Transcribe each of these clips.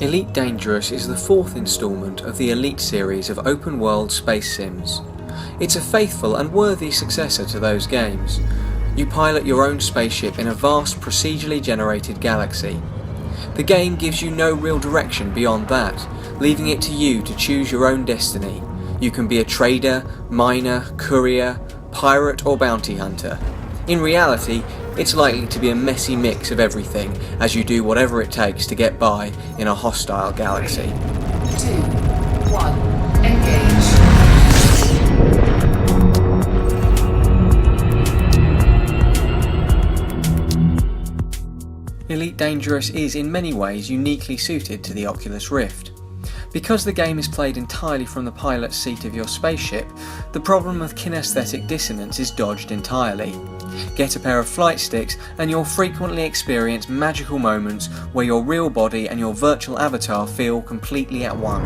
Elite Dangerous is the fourth instalment of the Elite series of open-world space sims. It's a faithful and worthy successor to those games. You pilot your own spaceship in a vast procedurally generated galaxy. The game gives you no real direction beyond that, leaving it to you to choose your own destiny. You can be a trader, miner, courier, pirate or bounty hunter. In reality, it's likely to be a messy mix of everything as you do whatever it takes to get by in a hostile galaxy. 3, 2, 1, engage. Elite Dangerous is in many ways uniquely suited to the Oculus Rift. Because the game is played entirely from the pilot's seat of your spaceship, the problem of kinesthetic dissonance is dodged entirely. Get a pair of flight sticks and you'll frequently experience magical moments where your real body and your virtual avatar feel completely at one.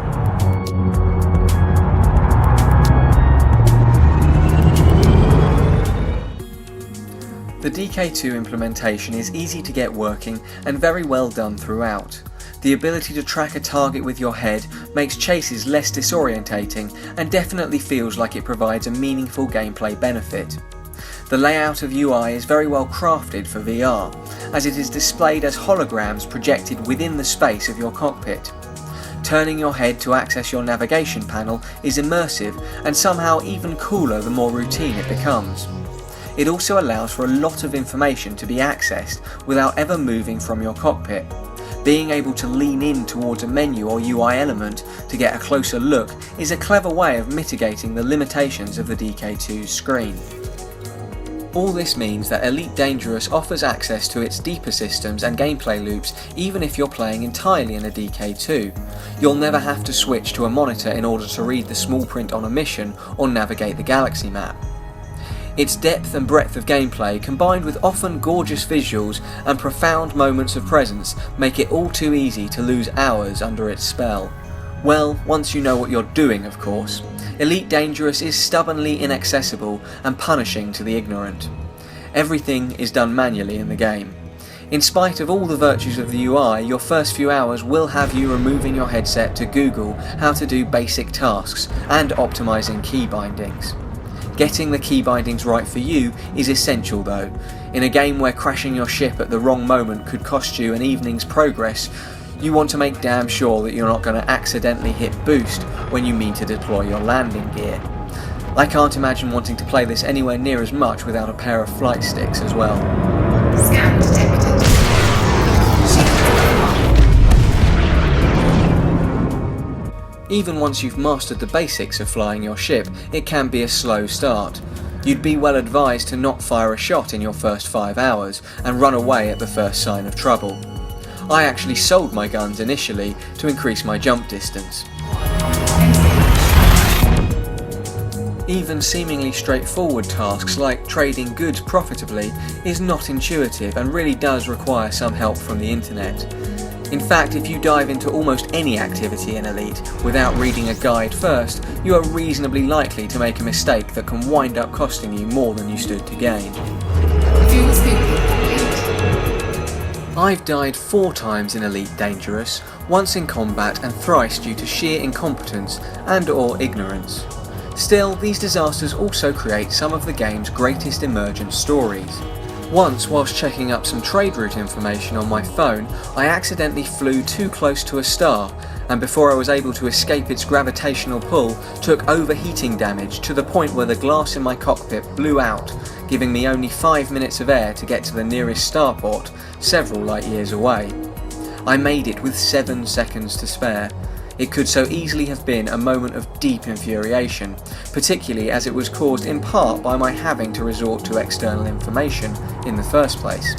The DK2 implementation is easy to get working and very well done throughout. The ability to track a target with your head makes chases less disorientating and definitely feels like it provides a meaningful gameplay benefit. The layout of UI is very well crafted for VR, as it is displayed as holograms projected within the space of your cockpit. Turning your head to access your navigation panel is immersive and somehow even cooler the more routine it becomes. It also allows for a lot of information to be accessed without ever moving from your cockpit. Being able to lean in towards a menu or UI element to get a closer look is a clever way of mitigating the limitations of the DK2's screen. All this means that Elite Dangerous offers access to its deeper systems and gameplay loops even if you're playing entirely in a DK2. You'll never have to switch to a monitor in order to read the small print on a mission or navigate the galaxy map. Its depth and breadth of gameplay, combined with often gorgeous visuals and profound moments of presence, make it all too easy to lose hours under its spell. Well, once you know what you're doing, of course. Elite Dangerous is stubbornly inaccessible and punishing to the ignorant. Everything is done manually in the game. In spite of all the virtues of the UI, your first few hours will have you removing your headset to Google how to do basic tasks and optimizing key bindings. Getting the key bindings right for you is essential though. In a game where crashing your ship at the wrong moment could cost you an evening's progress, you want to make damn sure that you're not going to accidentally hit boost when you mean to deploy your landing gear. I can't imagine wanting to play this anywhere near as much without a pair of flight sticks as well. Scan detected. Even once you've mastered the basics of flying your ship, it can be a slow start. You'd be well advised to not fire a shot in your first 5 hours and run away at the first sign of trouble. I actually sold my guns initially to increase my jump distance. Even seemingly straightforward tasks like trading goods profitably is not intuitive and really does require some help from the internet. In fact, if you dive into almost any activity in Elite without reading a guide first, you are reasonably likely to make a mistake that can wind up costing you more than you stood to gain. I've died 4 times in Elite Dangerous, once in combat and thrice due to sheer incompetence and/or ignorance. Still, these disasters also create some of the game's greatest emergent stories. Once, whilst checking up some trade route information on my phone, I accidentally flew too close to a star, and before I was able to escape its gravitational pull, took overheating damage to the point where the glass in my cockpit blew out, giving me only 5 minutes of air to get to the nearest starport, several light years away. I made it with 7 seconds to spare. It could so easily have been a moment of deep infuriation, particularly as it was caused in part by my having to resort to external information in the first place.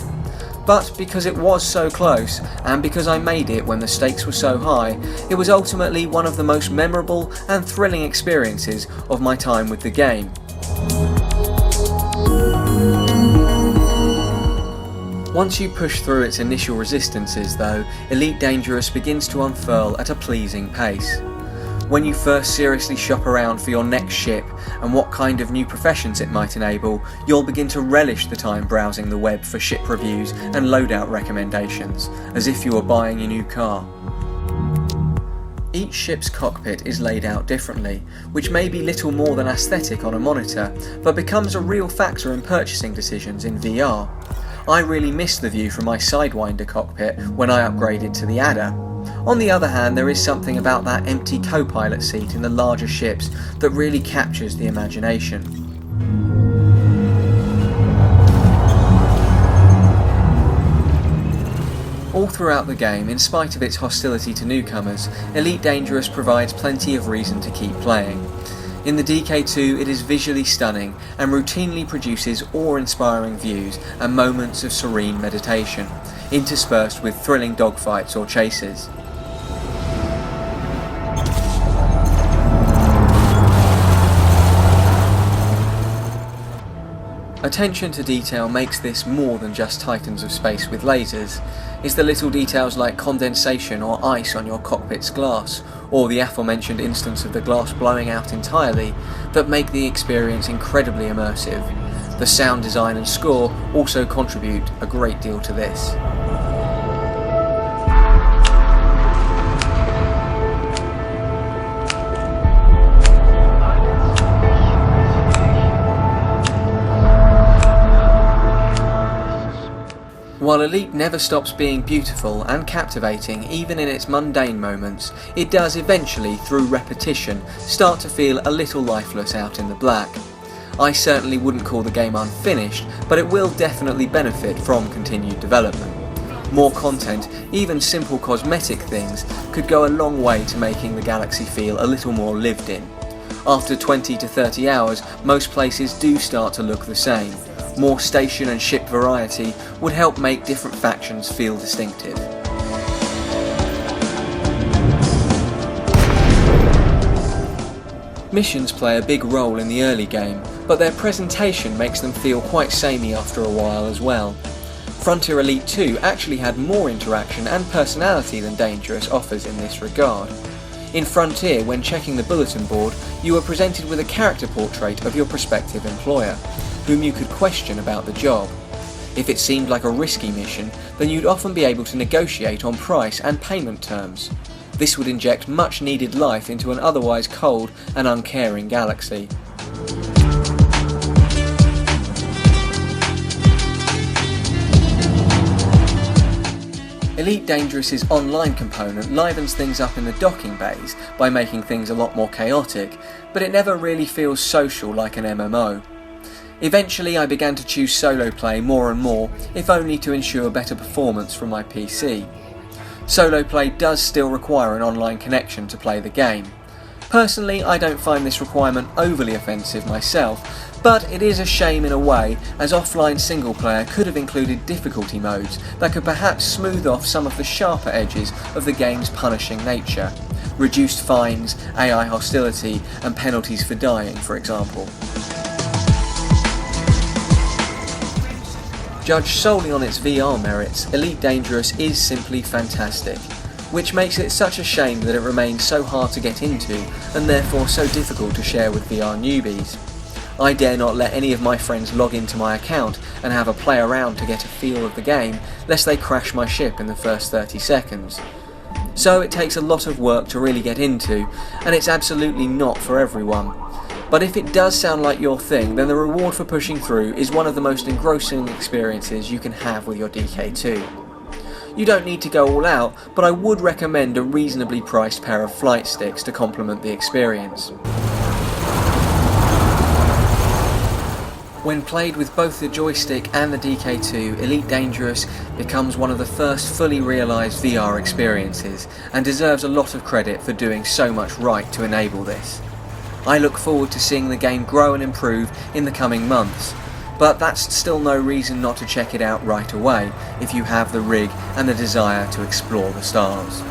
But because it was so close, and because I made it when the stakes were so high, it was ultimately one of the most memorable and thrilling experiences of my time with the game. Once you push through its initial resistances though, Elite Dangerous begins to unfurl at a pleasing pace. When you first seriously shop around for your next ship and what kind of new professions it might enable, you'll begin to relish the time browsing the web for ship reviews and loadout recommendations, as if you were buying a new car. Each ship's cockpit is laid out differently, which may be little more than aesthetic on a monitor, but becomes a real factor in purchasing decisions in VR. I really missed the view from my Sidewinder cockpit when I upgraded to the Adder. On the other hand, there is something about that empty co-pilot seat in the larger ships that really captures the imagination. All throughout the game, in spite of its hostility to newcomers, Elite Dangerous provides plenty of reason to keep playing. In the DK2 it is visually stunning and routinely produces awe-inspiring views and moments of serene meditation, interspersed with thrilling dogfights or chases. Attention to detail makes this more than just Titans of Space with lasers. It's the little details like condensation or ice on your cockpit's glass, or the aforementioned instance of the glass blowing out entirely, that make the experience incredibly immersive. The sound design and score also contribute a great deal to this. While Elite never stops being beautiful and captivating even in its mundane moments, it does eventually, through repetition, start to feel a little lifeless out in the black. I certainly wouldn't call the game unfinished, but it will definitely benefit from continued development. More content, even simple cosmetic things, could go a long way to making the galaxy feel a little more lived in. After 20 to 30 hours, most places do start to look the same. More station and ship variety would help make different factions feel distinctive. Missions play a big role in the early game, but their presentation makes them feel quite samey after a while as well. Frontier Elite 2 actually had more interaction and personality than Dangerous offers in this regard. In Frontier, when checking the bulletin board, you were presented with a character portrait of your prospective employer, whom you could question about the job. If it seemed like a risky mission, then you'd often be able to negotiate on price and payment terms. This would inject much needed life into an otherwise cold and uncaring galaxy. Elite Dangerous's online component livens things up in the docking bays by making things a lot more chaotic, but it never really feels social like an MMO. Eventually I began to choose solo play more and more, if only to ensure better performance from my PC. Solo play does still require an online connection to play the game. Personally, I don't find this requirement overly offensive myself, but it is a shame in a way, as offline single player could have included difficulty modes that could perhaps smooth off some of the sharper edges of the game's punishing nature. Reduced fines, AI hostility, and penalties for dying, for example. Judged solely on its VR merits, Elite Dangerous is simply fantastic, which makes it such a shame that it remains so hard to get into and therefore so difficult to share with VR newbies. I dare not let any of my friends log into my account and have a play around to get a feel of the game, lest they crash my ship in the first 30 seconds. So it takes a lot of work to really get into, and it's absolutely not for everyone. But if it does sound like your thing, then the reward for pushing through is one of the most engrossing experiences you can have with your DK2. You don't need to go all out, but I would recommend a reasonably priced pair of flight sticks to complement the experience. When played with both the joystick and the DK2, Elite Dangerous becomes one of the first fully realised VR experiences, and deserves a lot of credit for doing so much right to enable this. I look forward to seeing the game grow and improve in the coming months, but that's still no reason not to check it out right away if you have the rig and the desire to explore the stars.